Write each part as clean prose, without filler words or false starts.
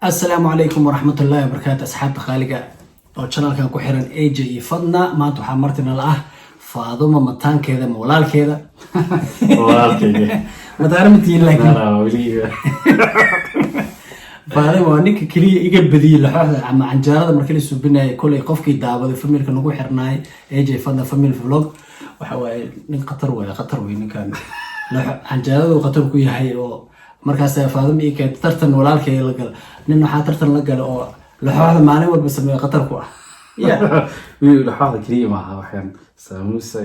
السلام عليكم ورحمة الله وبركاته أصحاب خالقة oo channelkan ku xiran AJ iyo Fadna maanta waxa martina la ah Faaduma mataankeeda walaalkeeda madaarmitiin laakiin Faaduma waa ninka kaliya iga badiyay laxooxda ama canjaarada markii la subinay kulay qofkii daawaday familka nagu xirnaay AJ Fadna family vlog waxa way nin qatar way ninkan canjaaradu qatar ku yahay oo markaas Faaduma iyo tartan walaalkeeda la gal nin waxa tartan la gal oo laxooxda maalin walba sameeyay qatar ku ah laxooxda kaliya maaha waxaan saamuusa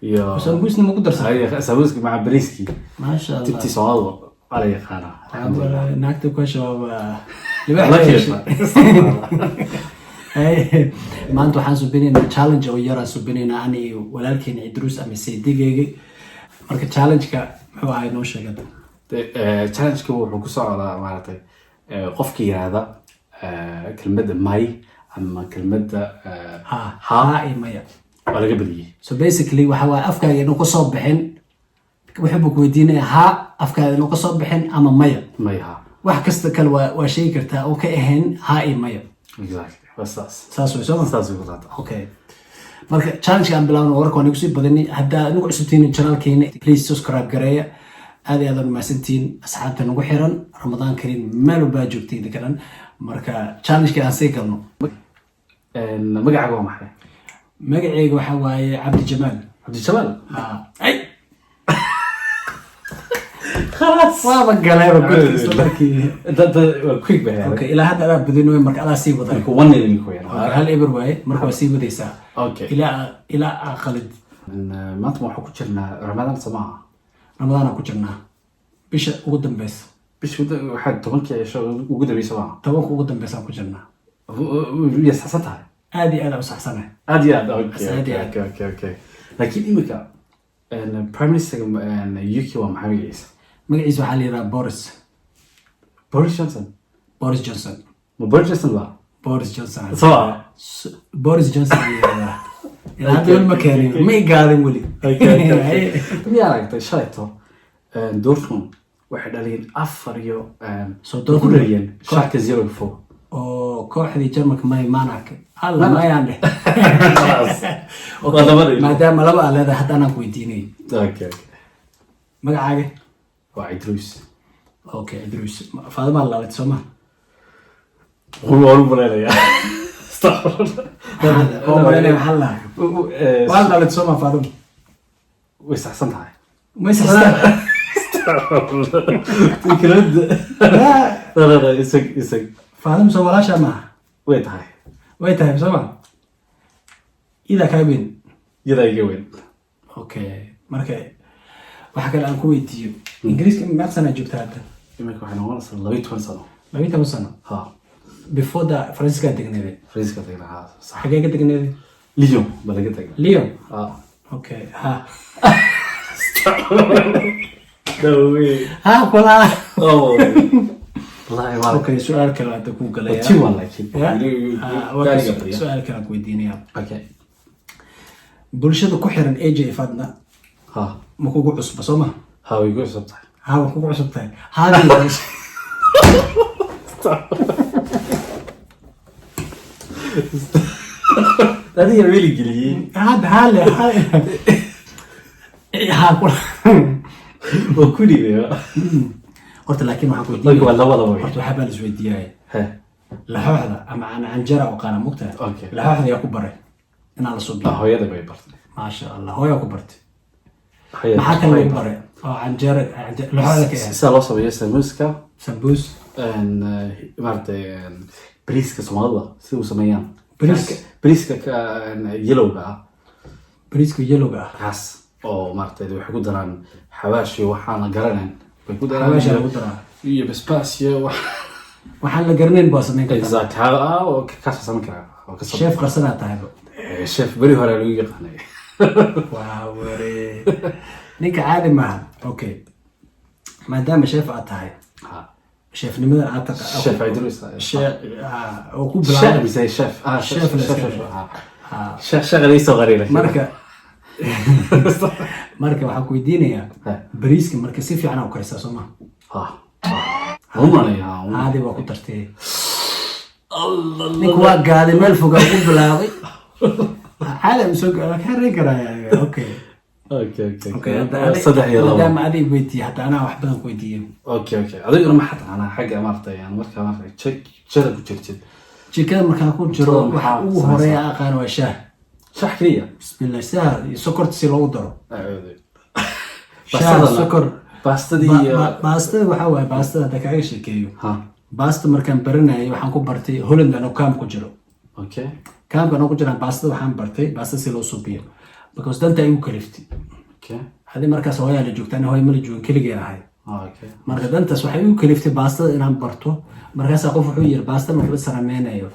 iyo saamuusna ma ku darsan saamuuska maca bariiski ma sha Allah tibti Soomaalidu ala yaqaana naagta ku shabaab maanta waxaan subinaynaa challenge oo yara subinaynaa ani walaalkeena Idris ama Saydigeyga marka challenge-ka muxuu ahaa inoo sheegay challenge-ka wuxuu ku socdaa maartay qofkii yiraahda kelmadda may ama kelmadda ha maya waa laga badiyay so basically waxa waa afkaaga inuu ka soo bixin wuxuu ku weydiinaya ha afkaaga inuu ka soo bixin ama maya wax kasta kale waa shay kartaa oo ka ahayn ha maya exactly wasaas okay marka challenge aan bilaawno warka waan igu sii badani hadda anigu cusubtiin channelkeena please subscribe gareeya aad iyo aad u mahadsantiin asxaabta nagu xiran Ramadaan Kariim meel walba joogtiin kalan marka challenge-ka aan sii galno magacaaga waa maxay magacayga waxa waaye Cabdi Jamaal ay خلاص waa galay quick baa okay ila hadda aad badino marka aad sii waday ku wanneedin ku yana hal eber waaye marka waa sii wadaysaa okay ila aqalid maanta waxaan ku jirnaa Ramadaan Samaa Ramadaan ku jirnaa bisha ugu dambaysa waxaa 10 cisho ugu dambaysa waa 10 ugu dambaysa ku jirnaa ya saxsantahay aad iyo aad u saxsanahay aad iyo aad okay laakiin imika prime minister UK waa maxay magaciisa magaciisa waxa la yiraahdaa Boris Johnson ma Boris Johnson Boris Johnson ila hadda ma keenin ma igaadan wali miyaa aragtay shayto Dortmund waxay dhaleen 4 iyo soo Dortmund shaka 0-4 oo kooxdii Jarmalka ma imaanayk alla ma yaande maadaama laba aleeda hadda aan ku weydiinay okay magacaaga waa Idris okay Idris Faaduma la leeyahay Soomaa wuu buleelaya والله لا تسمع فاضل ويستحسنها ما يستحسن تكرد لا يسق فاضل مسوي شمع ويتهاي مسوي إذا كابين إذا يجوين أوكي مركي وحكى الآن كويتيو إنجليز كم سنة جبت هذا؟ يمكن إحنا ونصل 20 سنة 20 سنة ها before that فرنسا تقنيدي فرنسا تقنيدي صح حاجة تقنيدي ليوم بلا تقنيدي ليوم اوكي ها دوي ها كلا والله اوكي سؤال كلا تكون كلا تي والله سؤال كلا كويديني اوكي bulshada ku xiran AJ Fadna ma kugu cusub Sooma way ku cusub tahay way kugu cusub tahay haadii هذه really قليل هذا كل وكلي بيا قلت لكن waxaan ku weydiiyay wala horta waxa baan isweydiiyay laxooxda ama aan canjara oo qaana mugtaa laxooxda yaa ku baray inaan la soo biyo hooyada bay bartay ma sha Allah hooyo ku bartay maxaa kale lagu baray oo canjara laxooxda ka ah sala sameeyay sambuus maartay bariiska Soomaalida si uu sameeyaan bariiska yellow kaas oo maartay waxay ku daraan xawaashi waxaan la garanayn way ku daraan xawaashi lagu daraa iyo basbaas iyo waxaan la garanayn baa sameyn kartaa exactly oo ka sameyn kara chef qarsana tahay chef bari hore lagu yaqaanay waaw wari ninka caadi ma okay maadaama chef aad tahay شيف نمر عاتق شيف عيدروس شيف وكوب بالعربي زي شيف شيف شغل يسوي غريب مركا marka waxaan ku weydiinayaa Ha. bariiska marka si fiican u karisaa soo maha ha humanaya caadi waa ku dartay ninka waa gaaday meel fogaa ku bilaabay caadi ma soo kaa reyn karaya okay okay saddex iyo labo maadaama adig weydiiyey hataa anaa wax badan ku weydiiyey okay adiguna ma xataa anaa xagga maartay aan markaa jara ku jirtid jikada markaa ku jiro waxa ugu horeeya aqaan waa shaah shax kaliya bismillah shaah iyo sokorta si loogu daro shaah bastada sokor bastadii iyo baastada waxaa waaye baastada hadda kaaga sheekeeyo ha baasta markaan baranayay waxaan ku bartay Holland anoo kaam ku jiro okay kaamka anoo ku jiraan baastada waxaan bartay baasta si loo suubiyo because danta ay u kaliftay okay hadii markaas hooyaa la joogtaan hooyo ma la joogin keligay ahay okay marka dantaas waxay u kaliftay baastada inaan barto markaasaa qof wuxuu yiri baasta marka la sarameynayo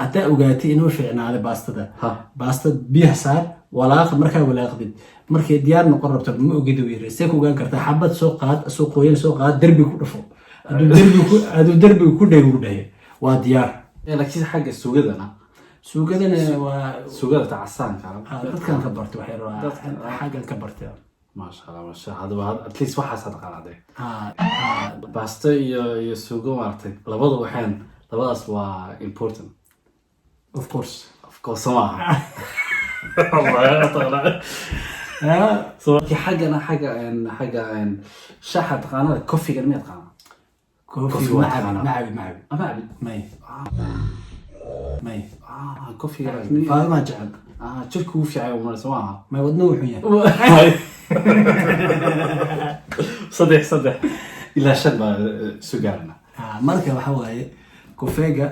haddaa ogaatay inuu fiicnaaday baastada Ha. baastada biyaha saar walaaqa markaa walaaqdid markay diyaar noqon rabto ma ogid uu yiri see ku ogaan kartaa xabad soo qaad soo qoyan soo qaad derbi ku dhafo hadduu derbiga ku dhego dhahe waa diyaar laakiin xagga suugadana suugadana waa suugada casaanka dadkan ka bartay waxay rabaa xaggan ka bartay maasha allah hadaba at least waxaas had qaadade ah basta iyo suugo maartay labadaas waa important of course maaha so xaggana xagga shaxa taqaanada coffee-ga miyaad qaana كوفي معبي ama abid ماي coffee-ga فهذا ما جعل jirka uu fiican u maraysa maaha ما ودنه وحياه saddex ilaa 5 baa sugaarna marka waxa waaye kofeega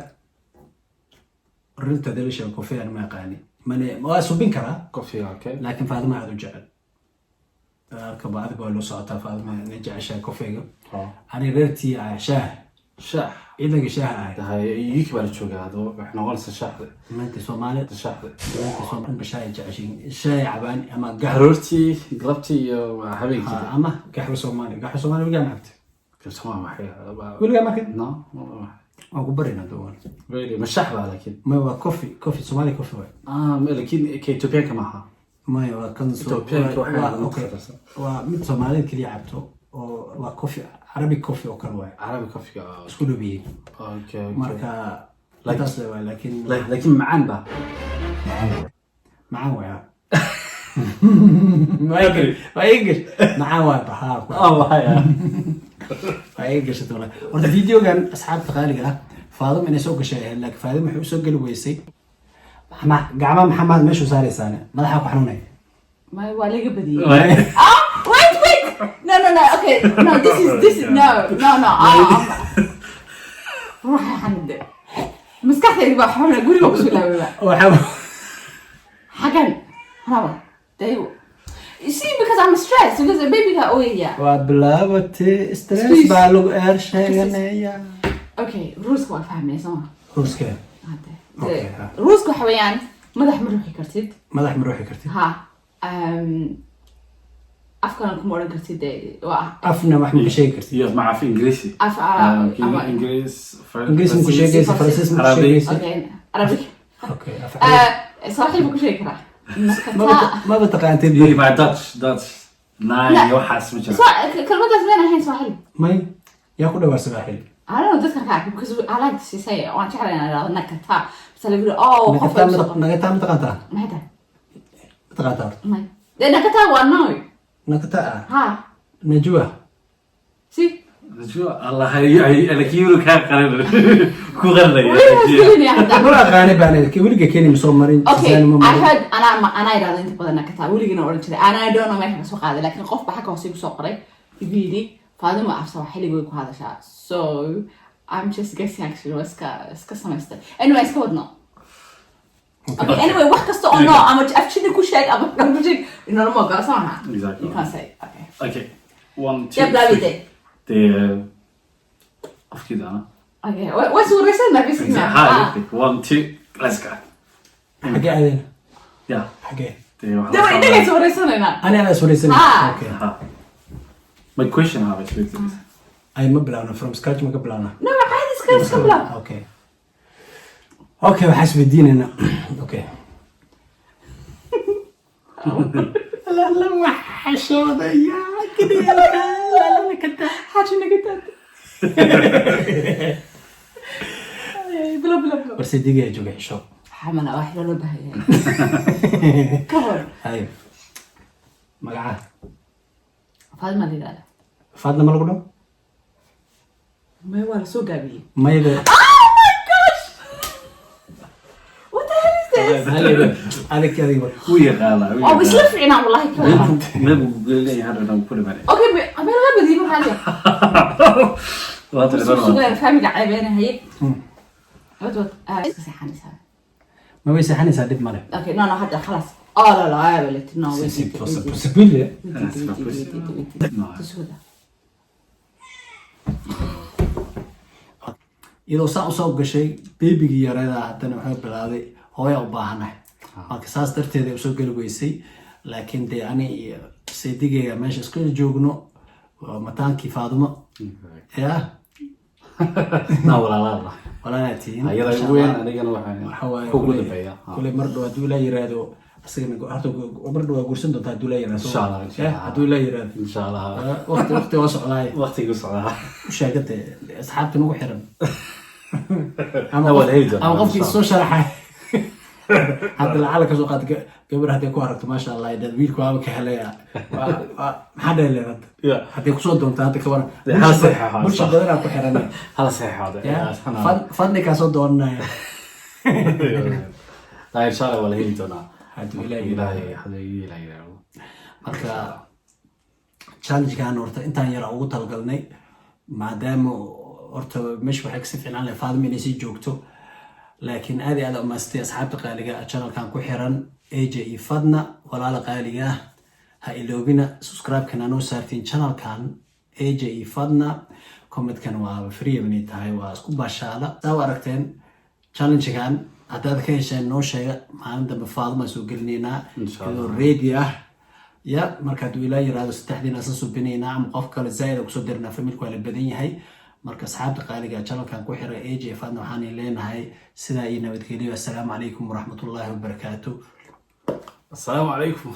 rinta delisha kofeega ma yaqaani man waa subin kara coffee okay laakiin faadima aad u jecel ka baad gool loo socota faadima inay jeceshahay kofeega ani reertii shaah idaga shaah ah tahay yiki baa la joogaa hado wax noqonaysa shaah maanta Soomaaliya shaah bashaay jeceshin shaay cabaan ama garoortii galabtii iyo habeenkii ama gaxwa Soomaali wiga maagtay kasoo waxay wiga maagtay no oo ku barina doon really mashax baa laakiin ما هو كوفي Somali كوفي laakiin Ethiopian kama aha ما هو كان Ethiopian اوكي ومن Somali كلي عبته وكوفي عربي كوفي او كان واي عربي coffee اسكولو بي okay marka لكن laakiin macaan baa معاه ويا ما يقدر معاه واي بحار waxay فايقر شتولا ورد فيديو كان اصحاب تقاليقه فاضم اني سوق شيء لك فاضم وحو سوق ويسي قعمه محمد مشو ساري سنه مدحه كحنوني ما ولا بدي wait no okay no this is no روح عند مسكحتي بقى حول قولي بقى بسم الله وحب حاجه هذا ايوه you see because I'm stressed because the baby got away yeah وبلابتي ستريس بالو ارشيغنيا okay روسك waa fahmay soo روسكا hada روسك xawayaan madax ma ruuxi kartid madax ma ruuxi kartid ha afkana kuma oran kartid waa afna wax ma sheegi kartid iyo ma fi ingiriisi af ingiriis ingiriis ma sheegaysa faransiis ma sheegaysa okay arabic okay saaxiib ku sheegi karaa ما بتقانتين iyo ma Dutch nine waxaas ma jira كلمات زين الحين صاحبي ماي ياخذ دور سباحي I don't know this can because I like to say it وأنا شعري أنا نكتة بس اللي يقول أوه نكتا متقانتا ما هذا متقانتا ما ده نكتة وأنا نكتا ها نجوى سي الله هي انا كيلو كان قرن ku qarnay ولا غاني باني كي ولقى كيني مصمرين okay I heard أنا إذا أنت بدنا نكتة ولقينا أورنج كذا أنا don't know ما يحب سوق هذا لكن قف بحكي وصيب سوق قري يبيني فهذا ما أفسر حلي يقول هذا شيء so I'm just guessing actually واسكا سمستر anyway اسكودنا okay anyway what كستو أنا أما أفشل كل شيء أما كل شيء إنه ما قال صراحة exactly you can't say okay 1 2 يبدأ بدي of كده انا okay what's the reason ما في هاي 1 2 let's go حكي علينا يا حكي ده وين ده سو reason أنا أنا سوري سنة اوكي my question have is أي ما بلانا from scratch ما قبلانا no عادي سكر قبله اوكي وحسب الدين هنا اوكي alla waxashoodayaa gideelka alla kada حاجة نقطة بلا بلا بلا balse digaa jooga xisho حملة واحدة لو بهي كهر hayo magaca فاطمة اللي لا faadna ma lagu dhaw ما هو ولا سوق قابلي mayda what the hell is this adig adiga wuu yaqaanaa أو بس لفعنا والله كمان meel buu leeyahay hadda ku dhimanay أوكي أبي أنا بدي ما حاجة waa بس tiri شو غير فاهمي عيبانة هي وات إيش سحني سام ma way saxanaysaa dhib male أوكي لا لا هذا خلاص لا لا عيب no wait si possible تسودا iyadoo saa usoo gashay beebigii yareeda haddana waxay bilaaday hooya u baahanahay marka saas darteeda usoo geli weysay laakiin dee ani iyo saydigeyga meesha isku joogno waa mataankii faadumo ya naa walaalaala walaalaa tihiin ayada ugu weyn anigana waxa waxaan waaye kugu dambeeya kule mar dhow hadduu ilaa yiraahdo asagana horta mar dhow waa guursan doontaa hadduu ilaa yiraahdo Insha Allah, insha Allah. hadduu ilaa yiraahdo insha allah waqti waa socdaay waqtigu socdaa u sheegate asxaabta nagu xiran Awal heli doonaa, ama qofkii insha soo sharaxay hadda lacala kasoo qaad gabar hadday ku aragto maasha allah dad wiilku waaba ka helaya maxaa dheele hadda ya hadday kusoo doonto hadda kawana Dee hal saxiix ah, bulsha sax. badanaa ku xiran hala saxiixaade fadni kaa soo doonanaya لا إن شاء الله ولا هي تونا hadduu ilaahay إلهي هذا إلهي marka challengekan horta intaan yara ugu talgalnay maadaama horta meesha waxay kasi fiicnaan lahay faadima inay sii joogto laakiin aad iyo aad umaastay asxaabta qaaliga ah channelkan ku xiran AJ iyo Fadna walaala qaaliga ah ha iloobina subscribe-kana noo saartiin channelkan AJ iyo Fadna comment-kan waa free inay tahay waa isku baashaala saa u aragteen challengekan haddaad ka hesheen noo sheega maalin dambe faaduma soo gelinaynaa iyadoo ready ah ya marka hadduu ilaa yiraahdo saddexdiina asan subinaynaa ama qof kale zaaid a kusoo dirinaa familku waa la badan yahay marka asxaabta qaaliga channelkan ku xiray AJ Fadna waxaan leenahay sidaa iyo nabadgelyo assalaamu calaykum waraxmatullaahi wabarakaatu السلام عليكم